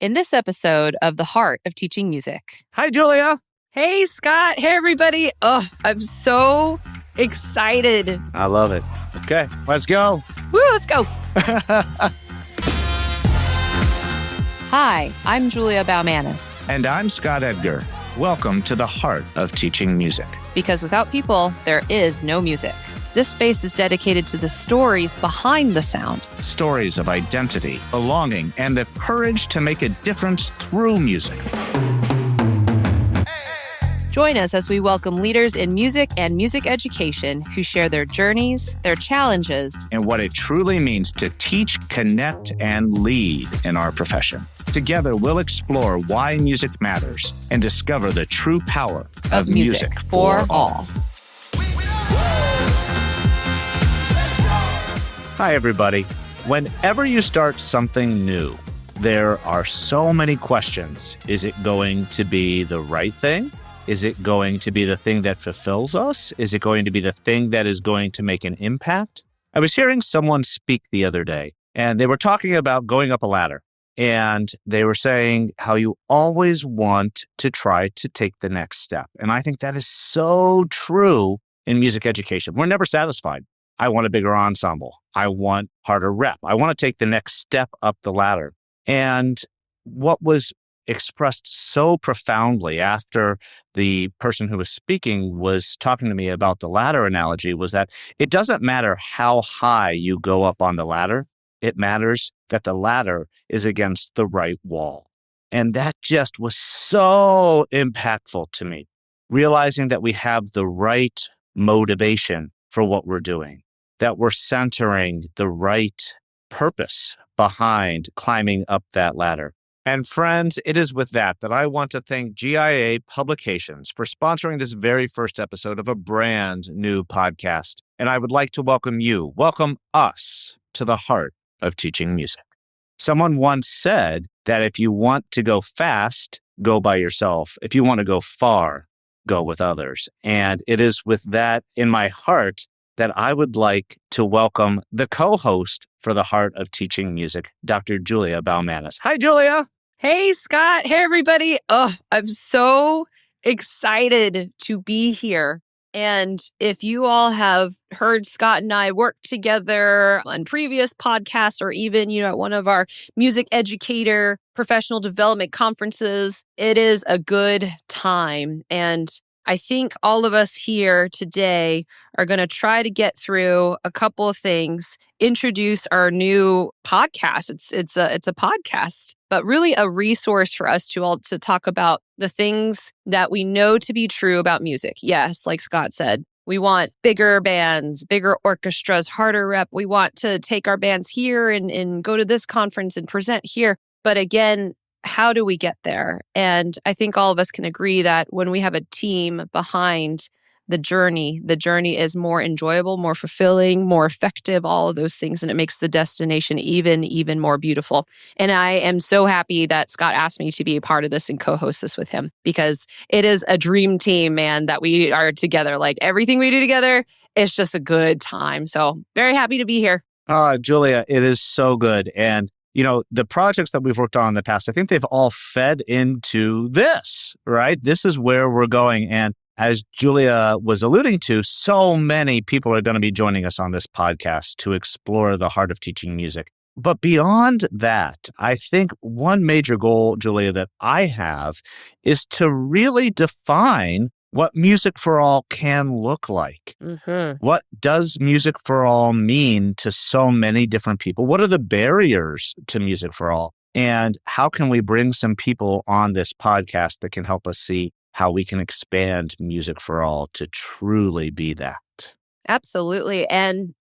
in this episode of The Heart of Teaching Music. Hi, Julia. Hey, Scott. Hey, everybody. Oh, I'm so excited. I love it. Okay, let's go. Woo, let's go. Hi, I'm Julia Baumanis. And I'm Scott Edgar. Welcome to The Heart of Teaching Music. Because without people, there is no music. This space is dedicated to the stories behind the sound. Stories of identity, belonging, and the courage to make a difference through music. Join us as we welcome leaders in music and music education who share their journeys, their challenges, and what it truly means to teach, connect, and lead in our profession. Together, we'll explore why music matters and discover the true power of music for all. Hi, everybody. Whenever you start something new, there are so many questions. Is it going to be the right thing? Is it going to be the thing that fulfills us? Is it going to be the thing that is going to make an impact? I was hearing someone speak the other day, and they were talking about going up a ladder. And they were saying how you always want to try to take the next step. And I think that is so true in music education. We're never satisfied. I want a bigger ensemble. I want harder rep. I want to take the next step up the ladder. And what was expressed so profoundly after the person who was speaking was talking to me about the ladder analogy was that it doesn't matter how high you go up on the ladder. It matters that the ladder is against the right wall. And that just was so impactful to me, realizing that we have the right motivation for what we're doing, that we're centering the right purpose behind climbing up that ladder. And friends, it is with that I want to thank GIA Publications for sponsoring this very first episode of a brand new podcast. And I would like to welcome us to the heart of teaching music. Someone once said that if you want to go fast, go by yourself. If you want to go far, go with others. And it is with that in my heart that I would like to welcome the co-host for the Heart of Teaching Music, Dr. Julia Baumanis. Hi, Julia. Hey, Scott. Hey, everybody. Oh, I'm so excited to be here. And if you all have heard Scott and I work together on previous podcasts or even, at one of our music educator professional development conferences, it is a good time. And I think all of us here today are going to try to get through a couple of things, introduce our new podcast. It's a podcast, but really a resource for us to all to talk about the things that we know to be true about music. Yes, like Scott said, we want bigger bands, bigger orchestras, harder rep. We want to take our bands here and go to this conference and present here. But again, how do we get there? And I think all of us can agree that when we have a team behind the journey is more enjoyable, more fulfilling, more effective, all of those things. And it makes the destination even more beautiful. And I am so happy that Scott asked me to be a part of this and co-host this with him because it is a dream team, man, that we are together. Like everything we do together, it's just a good time. So very happy to be here. Julia, it is so good. And the projects that we've worked on in the past, I think they've all fed into this, right? This is where we're going. And as Julia was alluding to, so many people are going to be joining us on this podcast to explore the heart of teaching music. But beyond that, I think one major goal, Julia, that I have is to really define what music for all can look like. Mm-hmm. What does music for all mean to so many different people? What are the barriers to music for all? And how can we bring some people on this podcast that can help us see how we can expand music for all to truly be that? Absolutely. And,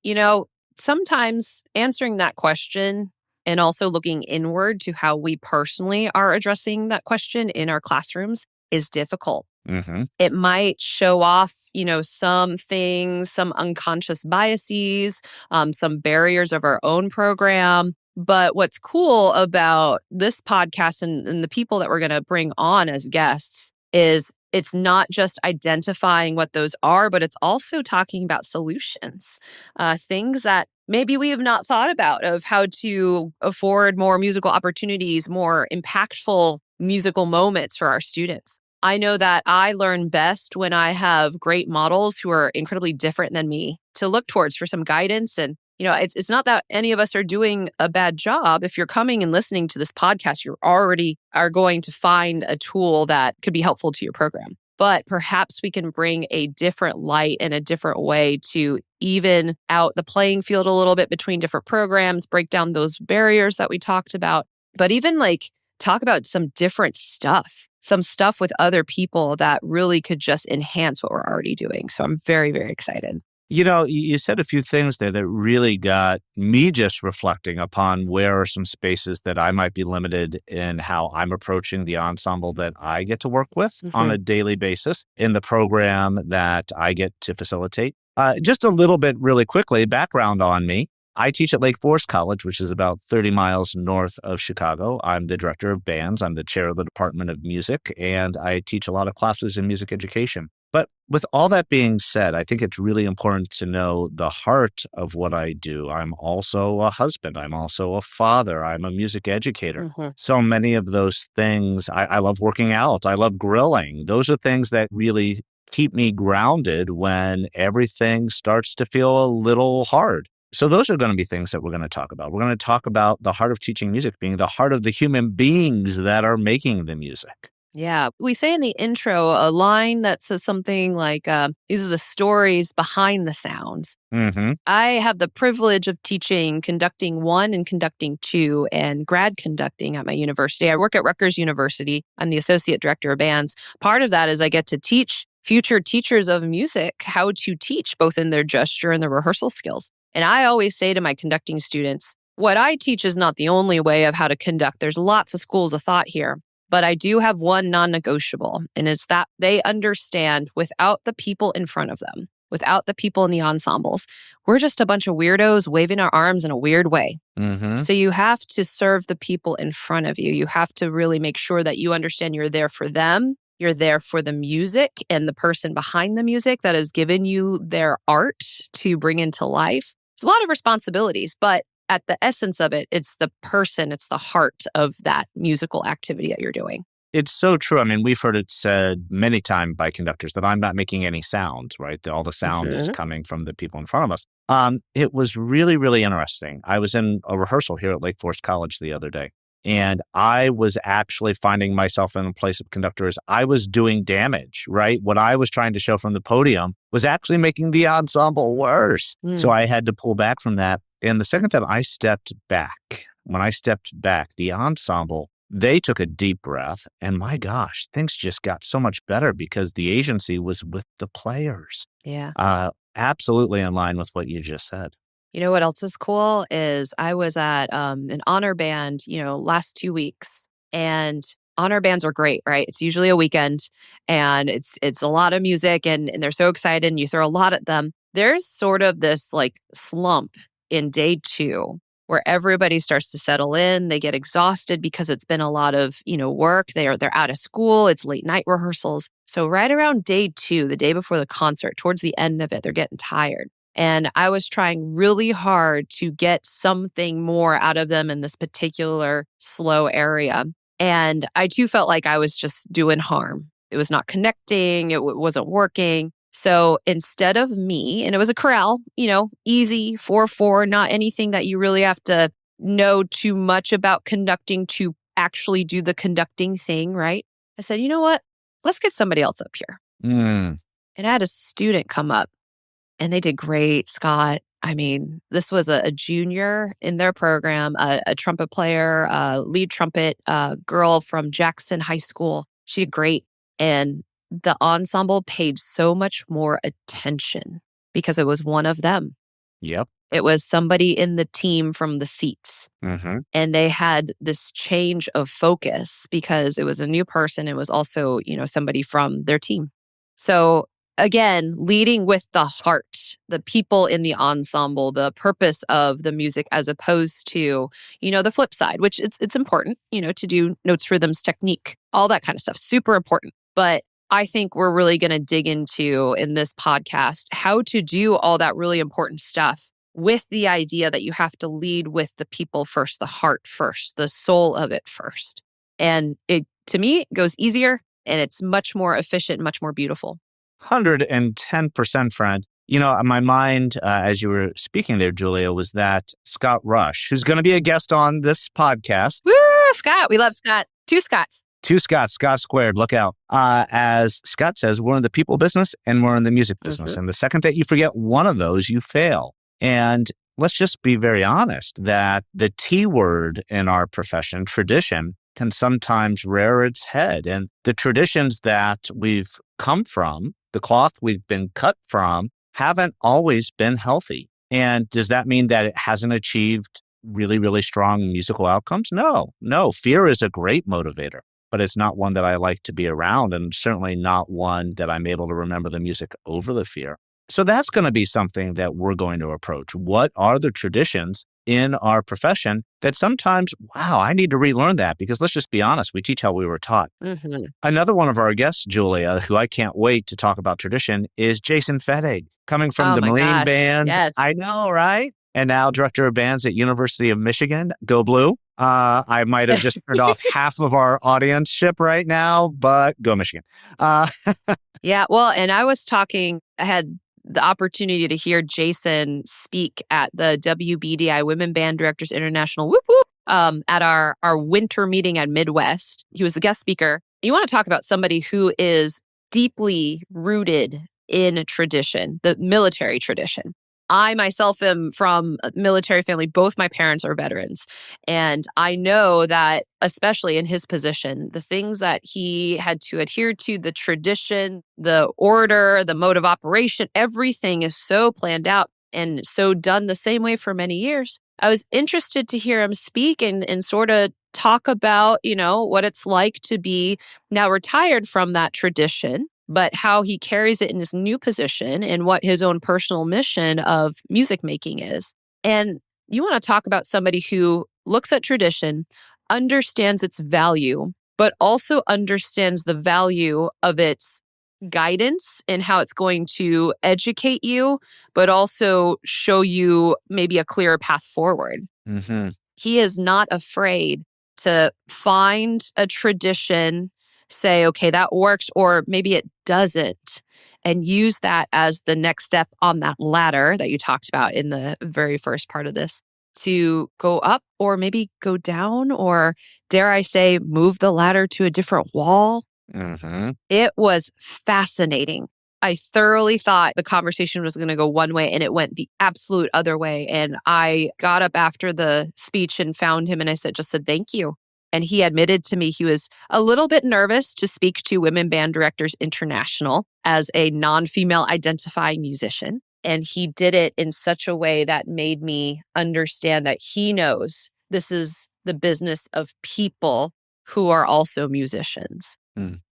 sometimes answering that question and also looking inward to how we personally are addressing that question in our classrooms is difficult. Mm-hmm. It might show off, some things, some unconscious biases, some barriers of our own program. But what's cool about this podcast and the people that we're going to bring on as guests is it's not just identifying what those are, but it's also talking about solutions, things that maybe we have not thought about of how to afford more musical opportunities, more impactful musical moments for our students. I know that I learn best when I have great models who are incredibly different than me to look towards for some guidance. And, it's not that any of us are doing a bad job. If you're coming and listening to this podcast, you already are going to find a tool that could be helpful to your program. But perhaps we can bring a different light and a different way to even out the playing field a little bit between different programs, break down those barriers that we talked about, but even talk about some different stuff, some stuff with other people that really could just enhance what we're already doing. So I'm very, very excited. You said a few things there that really got me just reflecting upon where are some spaces that I might be limited in how I'm approaching the ensemble that I get to work with on a daily basis in the program that I get to facilitate. Just a little bit really quickly, background on me. I teach at Lake Forest College, which is about 30 miles north of Chicago. I'm the director of bands. I'm the chair of the Department of Music, and I teach a lot of classes in music education. But with all that being said, I think it's really important to know the heart of what I do. I'm also a husband. I'm also a father. I'm a music educator. So many of those things, I love working out. I love grilling. Those are things that really keep me grounded when everything starts to feel a little hard. So those are going to be things that we're going to talk about. We're going to talk about the heart of teaching music being the heart of the human beings that are making the music. Yeah. We say in the intro a line that says something like, these are the stories behind the sounds. I have the privilege of teaching Conducting 1 and Conducting 2 and grad conducting at my university. I work at Rutgers University. I'm the associate director of bands. Part of that is I get to teach future teachers of music how to teach both in their gesture and their rehearsal skills. And I always say to my conducting students, what I teach is not the only way of how to conduct. There's lots of schools of thought here. But I do have one non-negotiable, and it's that they understand without the people in front of them, without the people in the ensembles, we're just a bunch of weirdos waving our arms in a weird way. So you have to serve the people in front of you. You have to really make sure that you understand you're there for them. You're there for the music and the person behind the music that has given you their art to bring into life. It's a lot of responsibilities, but at the essence of it, it's the person, it's the heart of that musical activity that you're doing. It's so true. I mean, we've heard it said many times by conductors that I'm not making any sound, right? All the sound is coming from the people in front of us. It was really, really interesting. I was in a rehearsal here at Lake Forest College the other day, and I was actually finding myself in a place of conductors. I was doing damage, right? What I was trying to show from the podium was actually making the ensemble worse. So I had to pull back from that. And the second time I stepped back, the ensemble, they took a deep breath. And my gosh, things just got so much better because the agency was with the players. Yeah. Absolutely in line with what you just said. You know what else is cool is I was at an honor band, last 2 weeks. And honor bands are great, right? It's usually a weekend and it's a lot of music and they're so excited and you throw a lot at them. There's sort of this slump in day 2 where everybody starts to settle in. They get exhausted because it's been a lot of, work. They're out of school. It's late night rehearsals. So right around day 2, the day before the concert, towards the end of it, they're getting tired. And I was trying really hard to get something more out of them in this particular slow area. And I too felt like I was just doing harm. It was not connecting. It wasn't working. So instead of me, and it was a chorale, easy, 4/4, not anything that you really have to know too much about conducting to actually do the conducting thing, right? I said, you know what? Let's get somebody else up here. And I had a student come up and they did great, Scott. I mean, this was a junior in their program, a trumpet player, lead trumpet, girl from Jackson High School. She did great. And the ensemble paid so much more attention because it was one of them. Yep. It was somebody in the team from the seats. And they had this change of focus because it was a new person. It was also, somebody from their team. So again, leading with the heart, the people in the ensemble, the purpose of the music, as opposed to, the flip side, which it's important, to do notes rhythms technique, all that kind of stuff. Super important. But I think we're really going to dig into in this podcast how to do all that really important stuff with the idea that you have to lead with the people first, the heart first, the soul of it first. And it, to me, goes easier and it's much more efficient, much more beautiful. 110%, friend. My mind, as you were speaking there, Julia, was that Scott Rush, who's going to be a guest on this podcast. Woo, Scott. We love Scott. Two Scotts. Two Scotts, Scott squared, look out. As Scott says, we're in the people business and we're in the music business. And the second that you forget one of those, you fail. And let's just be very honest that the T word in our profession, tradition, can sometimes rear its head. And the traditions that we've come from, the cloth we've been cut from, haven't always been healthy. And does that mean that it hasn't achieved really, really strong musical outcomes? No. Fear is a great motivator, but it's not one that I like to be around, and certainly not one that I'm able to remember the music over the fear. So that's going to be something that we're going to approach. What are the traditions in our profession that sometimes, wow, I need to relearn that, because let's just be honest, we teach how we were taught. Another one of our guests, Julia, who I can't wait to talk about tradition, is Jason Fettig, coming from the Marine Band. Yes. I know, right? And now director of bands at University of Michigan. Go Blue. I might have just turned off half of our audience ship right now, but go Michigan. Yeah, well, and I had the opportunity to hear Jason speak at the WBDI Women Band Directors International at our winter meeting at Midwest. He was the guest speaker. You want to talk about somebody who is deeply rooted in tradition, the military tradition. I myself am from a military family. Both my parents are veterans. And I know that, especially in his position, the things that he had to adhere to, the tradition, the order, the mode of operation, everything is so planned out and so done the same way for many years. I was interested to hear him speak and sort of talk about, what it's like to be now retired from that tradition, but how he carries it in his new position and what his own personal mission of music making is. And you want to talk about somebody who looks at tradition, understands its value, but also understands the value of its guidance and how it's going to educate you, but also show you maybe a clearer path forward. He is not afraid to find a tradition, say, okay, that works, or maybe it doesn't, and use that as the next step on that ladder that you talked about in the very first part of this, to go up or maybe go down, or dare I say, move the ladder to a different wall. It was fascinating. I thoroughly thought the conversation was going to go one way and it went the absolute other way. And I got up after the speech and found him and I just said, thank you. And he admitted to me he was a little bit nervous to speak to Women Band Directors International as a non-female identifying musician. And he did it in such a way that made me understand that he knows this is the business of people who are also musicians.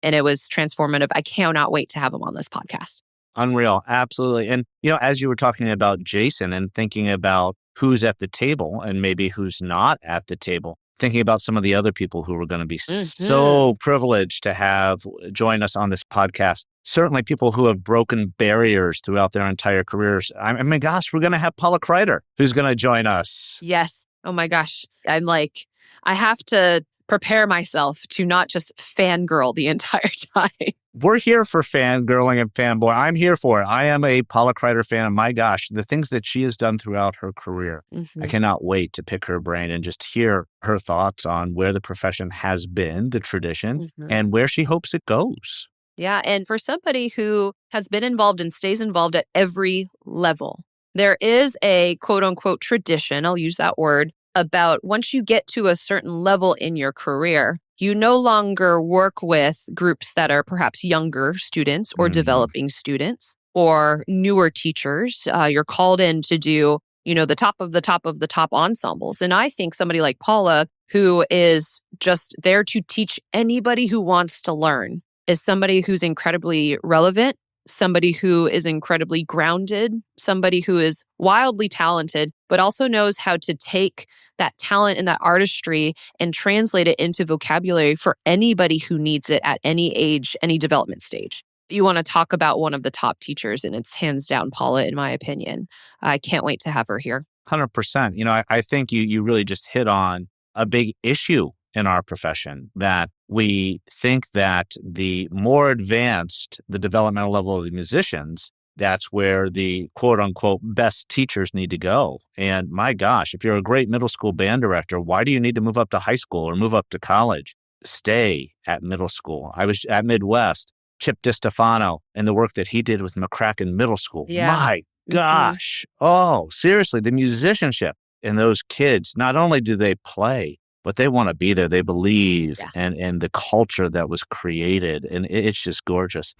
And it was transformative. I cannot wait to have him on this podcast. Unreal. Absolutely. And, as you were talking about Jason and thinking about who's at the table and maybe who's not at the table, thinking about some of the other people who were going to be so privileged to have join us on this podcast. Certainly people who have broken barriers throughout their entire careers. I mean, gosh, we're going to have Paula Kreider, who's going to join us. Yes. Oh my gosh. I'm like, I have to prepare myself to not just fangirl the entire time. We're here for fangirling and fanboy. I'm here for it. I am a Paula Kreider fan. And my gosh, the things that she has done throughout her career, I cannot wait to pick her brain and just hear her thoughts on where the profession has been, the tradition, and where she hopes it goes. Yeah. And for somebody who has been involved and stays involved at every level, there is a quote unquote tradition, I'll use that word, about once you get to a certain level in your career, you no longer work with groups that are perhaps younger students or developing students or newer teachers. You're called in to do, the top of the top of the top ensembles. And I think somebody like Paula, who is just there to teach anybody who wants to learn, is somebody who's incredibly relevant somebody who is incredibly grounded, somebody who is wildly talented, but also knows how to take that talent and that artistry and translate it into vocabulary for anybody who needs it at any age, any development stage. You want to talk about one of the top teachers, and it's hands down Paula, in my opinion. I can't wait to have her here. 100%. I think you really just hit on a big issue in our profession, that we think that the more advanced the developmental level of the musicians, that's where the quote unquote best teachers need to go. And my gosh, if you're a great middle school band director, why do you need to move up to high school or move up to college? Stay at middle school. I was at Midwest, Chip DiStefano, and the work that he did with McCracken Middle School. Yeah. My gosh. Oh, seriously, the musicianship in those kids, not only do they play, but they want to be there. They believe, and the culture that was created. And it's just gorgeous.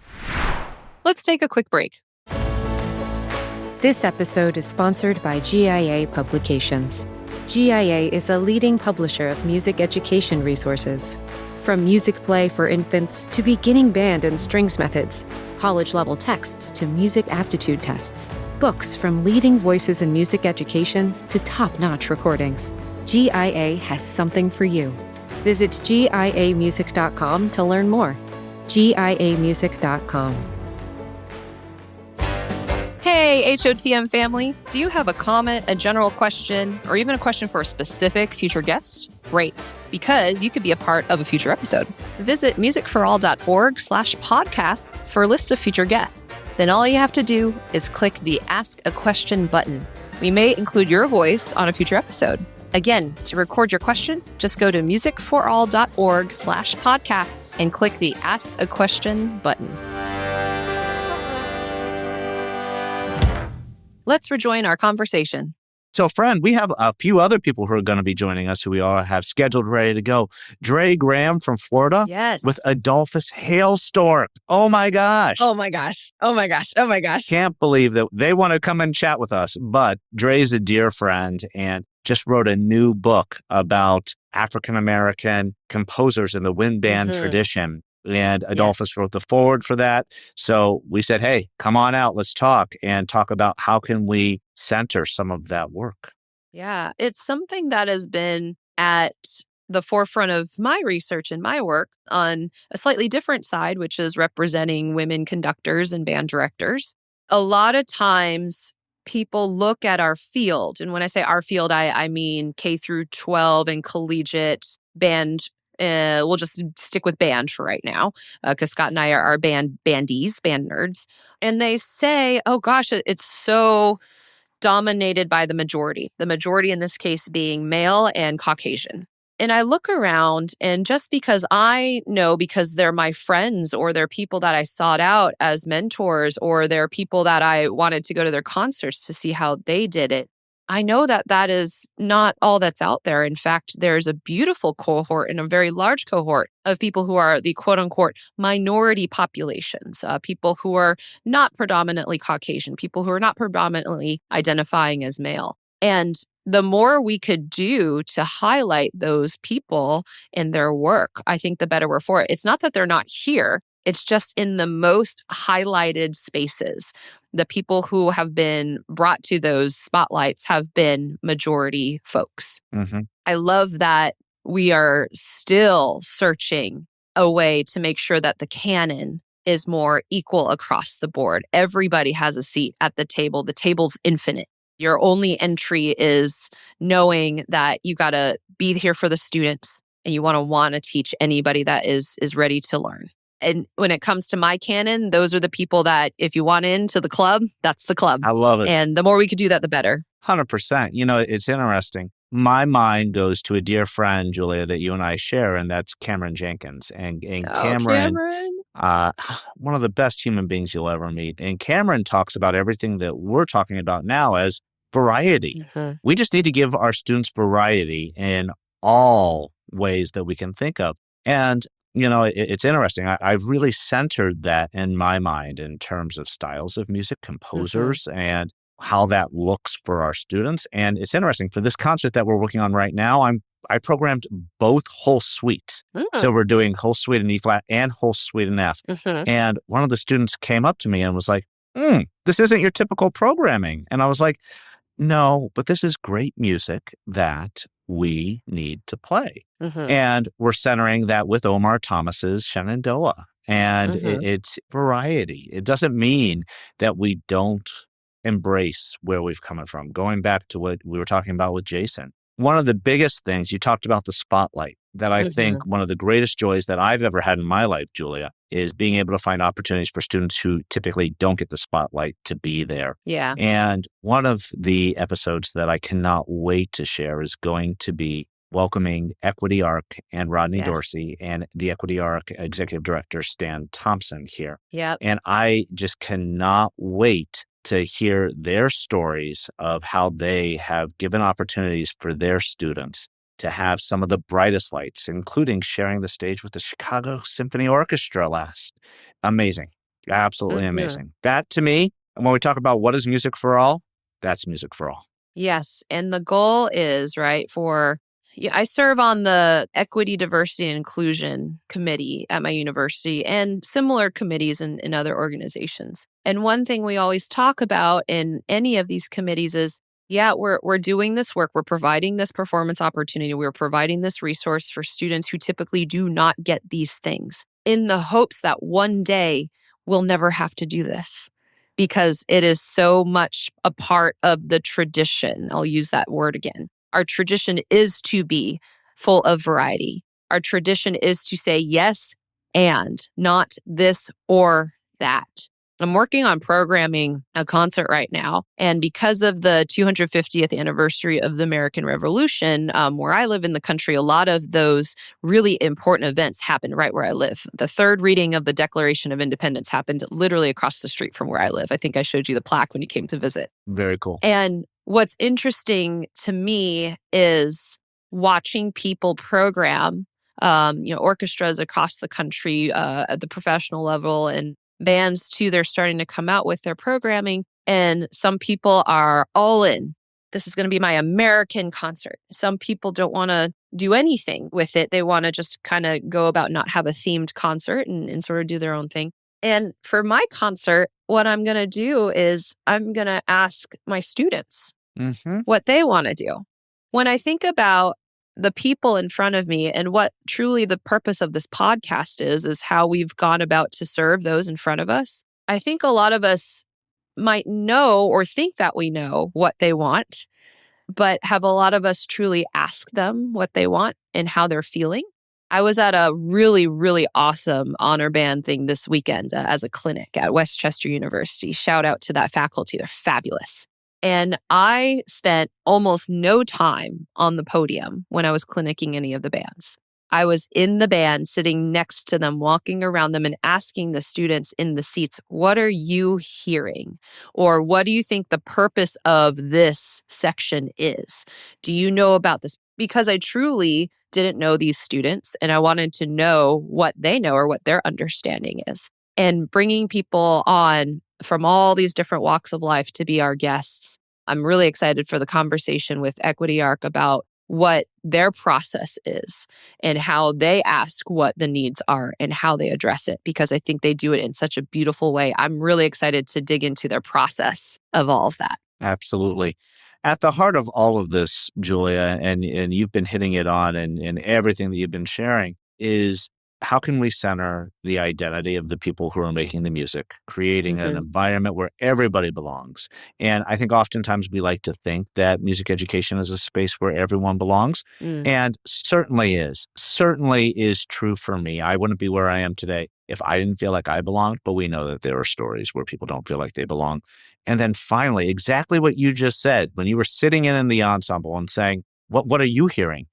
Let's take a quick break. This episode is sponsored by GIA Publications. GIA is a leading publisher of music education resources. From music play for infants to beginning band and strings methods, college-level texts to music aptitude tests, books from leading voices in music education to top-notch recordings, GIA has something for you. Visit giamusic.com to learn more. giamusic.com. Hey, HOTM family. Do you have a comment, a general question, or even a question for a specific future guest? Great, because you could be a part of a future episode. Visit musicforall.org/podcasts for a list of future guests. Then all you have to do is click the Ask a Question button. We may include your voice on a future episode. Again, to record your question, just go to musicforall.org/podcasts and click the Ask a Question button. Let's rejoin our conversation. So, friend, we have a few other people who are going to be joining us who we all have scheduled ready to go. Dre Graham from Florida. Yes. With Adolphus Hailstork. Oh, my gosh. Oh, my gosh. Oh, my gosh. Oh, my gosh. Can't believe that they want to come and chat with us. But Dre's a dear friend and just wrote a new book about African-American composers in the wind band tradition. And Adolphus wrote the foreword for that. So we said, hey, come on out. Let's talk about how can we center some of that work. Yeah, it's something that has been at the forefront of my research and my work on a slightly different side, which is representing women conductors and band directors. A lot of times people look at our field, and when I say our field, I mean K through 12 and collegiate band. We'll just stick with band for right now, because Scott and I are bandies, band nerds. And they say, oh gosh, it's so dominated by the majority in this case being male and Caucasian. And I look around, and just because I know, because they're my friends or they're people that I sought out as mentors or they're people that I wanted to go to their concerts to see how they did it, I know that that is not all that's out there. In fact, there's a beautiful cohort and a very large cohort of people who are the quote unquote minority populations, people who are not predominantly Caucasian, people who are not predominantly identifying as male. And the more we could do to highlight those people and their work, I think the better we're for it. It's not that they're not here. It's just in the most highlighted spaces. The people who have been brought to those spotlights have been majority folks. I love that we are still searching a way to make sure that the canon is more equal across the board. Everybody has a seat at the table. The table's infinite. Your only entry is knowing that you got to be here for the students and you want to teach anybody that is ready to learn. And when it comes to my canon, those are the people that if you want into the club, that's the club. I love it. And the more we could do that, the better. 100%. It's interesting. My mind goes to a dear friend, Julia, that you and I share, and that's Cameron Jenkins. And Cameron, one of the best human beings you'll ever meet. And Cameron talks about everything that we're talking about now as variety. We just need to give our students variety in all ways that we can think of. And it's interesting. I've really centered that in my mind in terms of styles of music, composers, and how that looks for our students. And it's interesting. For this concert that we're working on right now, I'm I programmed both whole suites. So we're doing whole suite in E flat and whole suite in F. And one of the students came up to me and was like, this isn't your typical programming. And I was like, no, but this is great music that we need to play. And we're centering that with Omar Thomas's Shenandoah. And it's variety. It doesn't mean that we don't embrace where we've come from. Going back to what we were talking about with Jason, one of the biggest things, you talked about the spotlight, that I think one of the greatest joys that I've ever had in my life, Julia, is being able to find opportunities for students who typically don't get the spotlight to be there. Yeah. And one of the episodes that I cannot wait to share is going to be welcoming Equity Arc and Rodney Dorsey and the Equity Arc Executive Director, Stan Thompson, here. Yep. And I just cannot wait to hear their stories of how they have given opportunities for their students to have some of the brightest lights, including sharing the stage with the Chicago Symphony Orchestra last. Amazing. Absolutely amazing. That, to me, when we talk about what is music for all, that's music for all. Yes. And the goal is, right, I serve on the Equity, Diversity, and Inclusion Committee at my university and similar committees in other organizations. And one thing we always talk about in any of these committees is, we're doing this work. We're providing this performance opportunity. We're providing this resource for students who typically do not get these things in the hopes that one day we'll never have to do this because it is so much a part of the tradition. I'll use that word again. Our tradition is to be full of variety. Our tradition is to say yes and not this or that. I'm working on programming a concert right now. And because of the 250th anniversary of the American Revolution, where I live in the country, a lot of those really important events happen right where I live. The third reading of the Declaration of Independence happened literally across the street from where I live. I think I showed you the plaque when you came to visit. Very cool. And what's interesting to me is watching people program, orchestras across the country at the professional level, and bands too. They're starting to come out with their programming, and some people are all in. This is going to be my American concert. Some people don't want to do anything with it. They want to just kind of go about, not have a themed concert and sort of do their own thing. And for my concert, what I'm going to do is I'm going to ask my students what they want to do. When I think about the people in front of me and what truly the purpose of this podcast is how we've gone about to serve those in front of us, I think a lot of us might know or think that we know what they want, but have a lot of us truly ask them what they want and how they're feeling. I was at a really, really awesome honor band thing this weekend as a clinic at Westchester University. Shout out to that faculty. They're fabulous. And I spent almost no time on the podium when I was clinicking any of the bands. I was in the band, sitting next to them, walking around them and asking the students in the seats, what are you hearing? Or what do you think the purpose of this section is? Do you know about this? Because I truly didn't know these students and I wanted to know what they know or what their understanding is. And bringing people on from all these different walks of life to be our guests. I'm really excited for the conversation with Equity Arc about what their process is and how they ask what the needs are and how they address it, because I think they do it in such a beautiful way. I'm really excited to dig into their process of all of that. Absolutely. At the heart of all of this, Julia, and you've been hitting it on and everything that you've been sharing, is how can we center the identity of the people who are making the music, creating an environment where everybody belongs? And I think oftentimes we like to think that music education is a space where everyone belongs, and certainly is true for me. I wouldn't be where I am today if I didn't feel like I belonged, but we know that there are stories where people don't feel like they belong. And then finally, exactly what you just said, when you were sitting in the ensemble and saying, what are you hearing?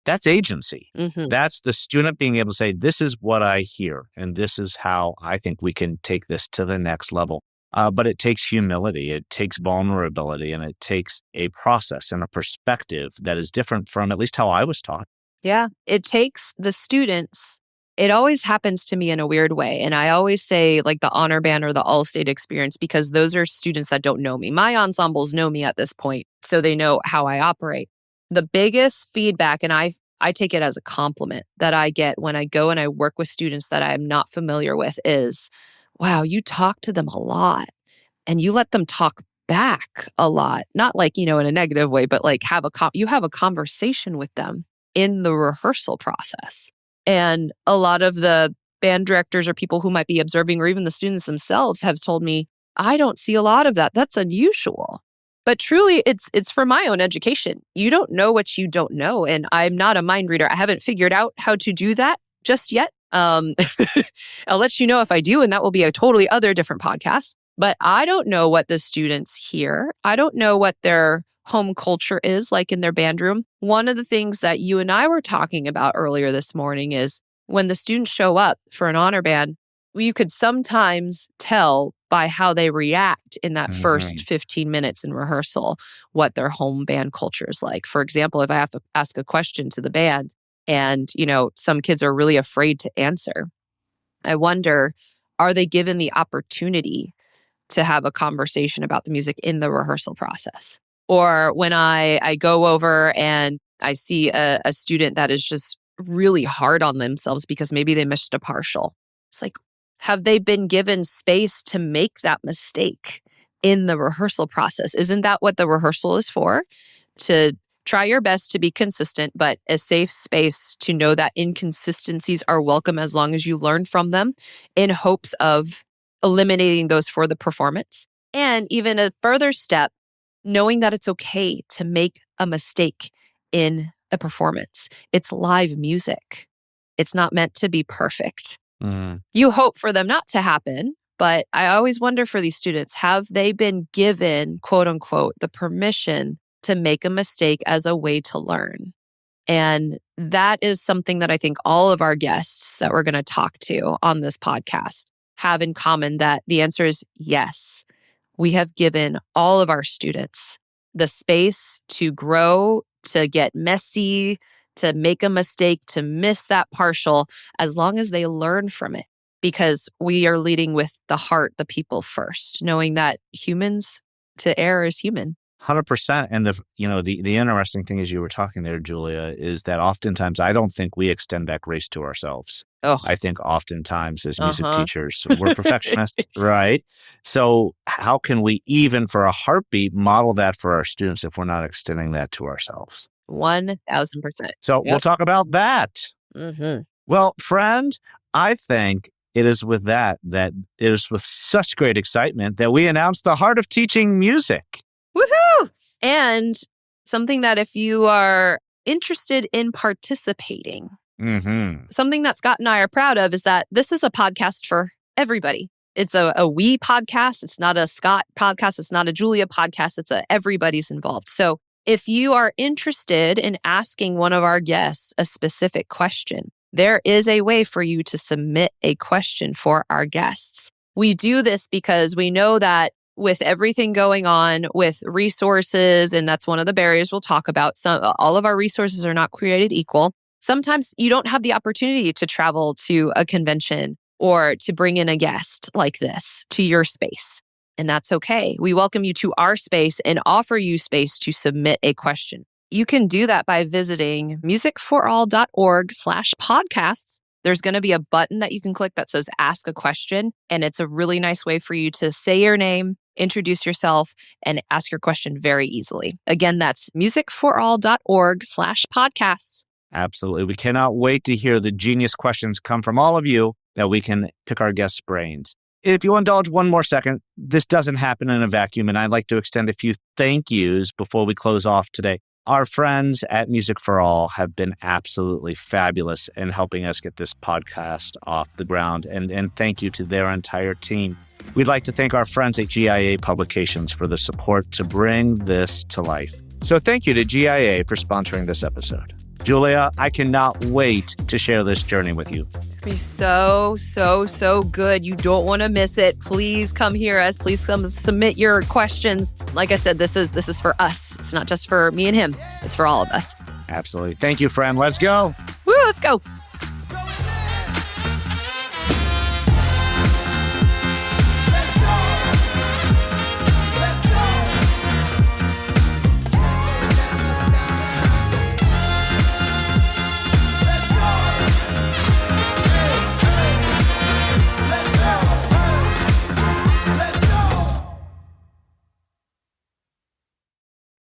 That's agency. That's the student being able to say, this is what I hear, and this is how I think we can take this to the next level. But it takes humility, it takes vulnerability, and it takes a process and a perspective that is different from at least how I was taught. Yeah, it takes the students. It always happens to me in a weird way. And I always say like the honor band or the all-state experience, because those are students that don't know me. My ensembles know me at this point, so they know how I operate. The biggest feedback, and I take it as a compliment that I get when I go and I work with students that I am not familiar with is, wow, you talk to them a lot and you let them talk back a lot. Not like, in a negative way, but like you have a conversation with them in the rehearsal process. And a lot of the band directors or people who might be observing, or even the students themselves, have told me, I don't see a lot of that. That's unusual. But truly, it's for my own education. You don't know what you don't know. And I'm not a mind reader. I haven't figured out how to do that just yet. I'll let you know if I do, and that will be a totally other different podcast. But I don't know what the students hear. I don't know what their home culture is like in their band room. One of the things that you and I were talking about earlier this morning is when the students show up for an honor band, you could sometimes tell by how they react in that first 15 minutes in rehearsal what their home band culture is like. For example, if I have to ask a question to the band and, some kids are really afraid to answer, I wonder, are they given the opportunity to have a conversation about the music in the rehearsal process? Or when I go over and I see a student that is just really hard on themselves because maybe they missed a partial. It's like, have they been given space to make that mistake in the rehearsal process? Isn't that what the rehearsal is for? To try your best to be consistent, but a safe space to know that inconsistencies are welcome as long as you learn from them, in hopes of eliminating those for the performance. And even a further step, knowing that it's okay to make a mistake in a performance. It's live music. It's not meant to be perfect. You hope for them not to happen, but I always wonder for these students, have they been given, quote unquote, the permission to make a mistake as a way to learn? And that is something that I think all of our guests that we're going to talk to on this podcast have in common, that the answer is yes. We have given all of our students the space to grow, to get messy, to make a mistake, to miss that partial, as long as they learn from it. Because we are leading with the heart, the people first, knowing that humans to err is human. 100%. And the interesting thing as you were talking there, Julia, is that oftentimes I don't think we extend that grace to ourselves. Oh. I think oftentimes as music teachers, we're perfectionists, right? So how can we even for a heartbeat model that for our students if we're not extending that to ourselves? 1,000%. So We'll talk about that. Well, friend, I think it is with that it is with such great excitement that we announce the Heart of Teaching Music. Woohoo! And something that if you are interested in participating, something that Scott and I are proud of is that this is a podcast for everybody. It's a we podcast. It's not a Scott podcast. It's not a Julia podcast. It's everybody's involved. So if you are interested in asking one of our guests a specific question, there is a way for you to submit a question for our guests. We do this because we know that with everything going on with resources, and that's one of the barriers we'll talk about, all of our resources are not created equal. Sometimes you don't have the opportunity to travel to a convention or to bring in a guest like this to your space. And that's okay. We welcome you to our space and offer you space to submit a question. You can do that by visiting musicforall.org/podcasts. There's going to be a button that you can click that says Ask a Question. And it's a really nice way for you to say your name, introduce yourself, and ask your question very easily. Again, that's musicforall.org/podcasts. Absolutely. We cannot wait to hear the genius questions come from all of you that we can pick our guests' brains. If you indulge one more second, this doesn't happen in a vacuum, and I'd like to extend a few thank yous before we close off today. Our friends at Music for All have been absolutely fabulous in helping us get this podcast off the ground, and thank you to their entire team. We'd like to thank our friends at GIA Publications for the support to bring this to life. So thank you to GIA for sponsoring this episode. Julia, I cannot wait to share this journey with you. It's going to be so, so, so good. You don't want to miss it. Please come hear us. Please come submit your questions. Like I said, this is for us. It's not just for me and him. It's for all of us. Absolutely. Thank you, friend. Let's go. Woo, let's go.